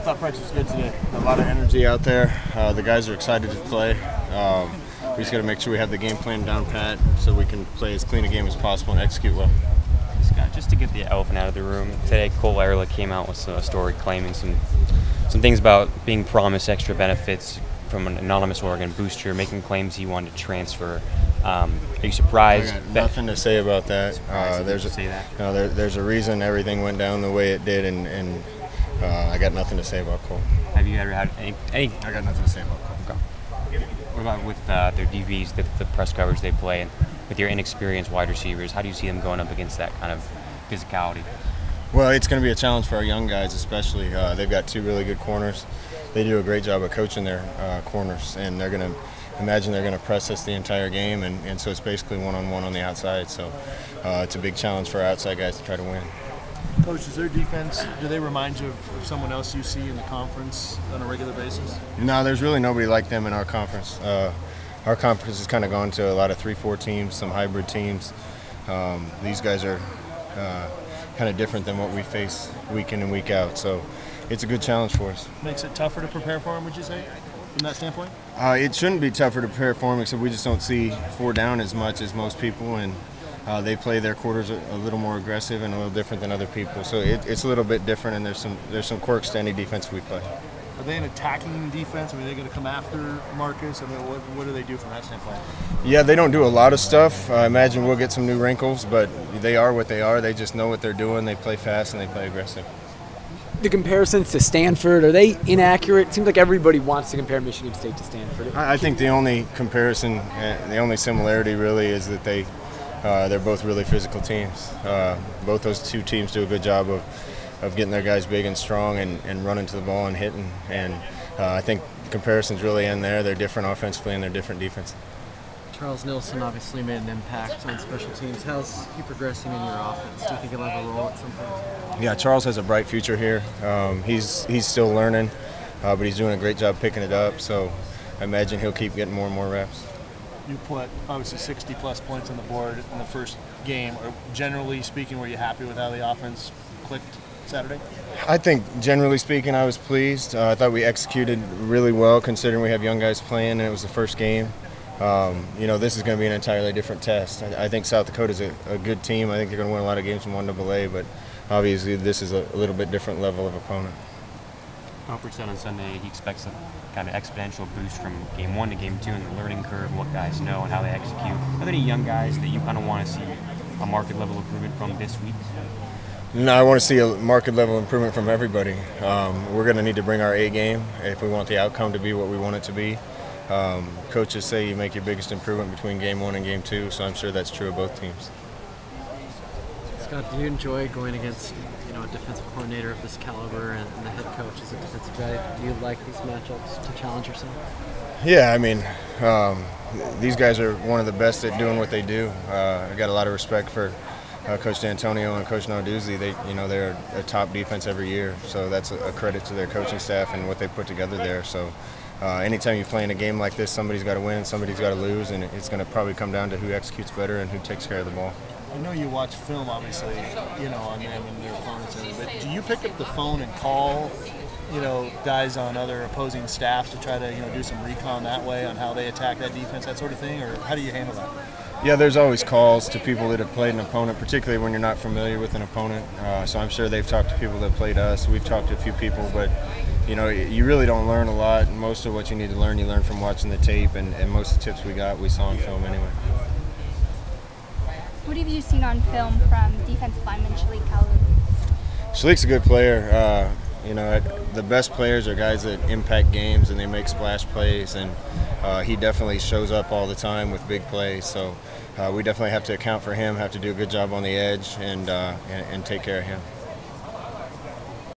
thought practice was good today. A lot of energy out there. The guys are excited to play. We just got to make sure we have the game plan down pat so we can play as clean a game as possible and execute well. Scott, just to get the elephant out of the room, today Cole Erlich came out with a story claiming some things about being promised extra benefits from an anonymous Oregon booster, making claims he wanted to transfer. Are you surprised? I got nothing to say about that. There's a reason everything went down the way it did, and I got nothing to say about Cole. Have you ever had any? I got nothing to say about Cole. Okay. What about with their DBs, the press coverage they play, and with your inexperienced wide receivers? How do you see them going up against that kind of physicality? Well, it's going to be a challenge for our young guys, especially. They've got two really good corners. They do a great job of coaching their corners, and they're going to press us the entire game, and so it's basically one-on-one on the outside. So it's a big challenge for our outside guys to try to win. Coach, is their defense, do they remind you of someone else you see in the conference on a regular basis? No, there's really nobody like them in our conference. Our conference has kind of gone to a lot of 3-4 teams, some hybrid teams. These guys are kind of different than what we face week in and week out. So it's a good challenge for us. Makes it tougher to prepare for them, would you say, from that standpoint? It shouldn't be tougher to prepare for them, except we just don't see 4 down as much as most people, and they play their quarters a little more aggressive and a little different than other people. So it's a little bit different, and there's some quirks to any defense we play. Are they an attacking defense? I mean, are they going to come after Marcus? I mean, what do they do from that standpoint? Yeah, they don't do a lot of stuff. I imagine we'll get some new wrinkles, but they are what they are. They just know what they're doing. They play fast and they play aggressive. The comparisons to Stanford, are they inaccurate? It seems like everybody wants to compare Michigan State to Stanford. I think the only comparison, the only similarity really is that they're both really physical teams. Both those two teams do a good job of getting their guys big and strong and running to the ball and hitting. And I think comparisons really end there. They're different offensively and they're different defense. Charles Nilsson obviously made an impact on special teams. How's he progressing in your offense? Do you think he'll have a role at some point? Yeah, Charles has a bright future here. He's still learning, but he's doing a great job picking it up. So I imagine he'll keep getting more and more reps. You put obviously 60-plus points on the board in the first game. Or generally speaking, were you happy with how the offense clicked Saturday? I think, generally speaking, I was pleased. I thought we executed really well considering we have young guys playing and it was the first game. This is going to be an entirely different test. I think South Dakota is a good team. I think they're going to win a lot of games from 1AA, but obviously this is a little bit different level of opponent. Alfred said on Sunday he expects a kind of exponential boost from game 1 to game 2 in the learning curve, what guys know and how they execute. Are there any young guys that you kind of want to see a market level improvement from this week? No, I want to see a market level improvement from everybody. We're going to need to bring our A game if we want the outcome to be what we want it to be. Coaches say you make your biggest improvement between game 1 and game 2, so I'm sure that's true of both teams. Scott, do you enjoy going against a defensive coordinator of this caliber and the head coach as a defensive guy? Do you like these matchups to challenge yourself? Yeah, I mean, these guys are one of the best at doing what they do. I got a lot of respect for Coach D'Antonio and Coach Narduzzi. They're a top defense every year, so that's a credit to their coaching staff and what they put together there. So anytime you play in a game like this, somebody's got to win and somebody's got to lose, and it's going to probably come down to who executes better and who takes care of the ball. I know you watch film, obviously, on them and their opponents, but do you pick up the phone and call, guys on other opposing staffs to try to, do some recon that way on how they attack that defense, that sort of thing, or how do you handle that? Yeah, there's always calls to people that have played an opponent, particularly when you're not familiar with an opponent. So I'm sure they've talked to people that played us. We've talked to a few people, but you really don't learn a lot. Most of what you need to learn, you learn from watching the tape, and most of the tips we got, we saw on film anyway. What have you seen on film from defensive lineman Shalik Calhoun? Shalik's a good player. The best players are guys that impact games and they make splash plays, and he definitely shows up all the time with big plays. So we definitely have to account for him, have to do a good job on the edge, and take care of him.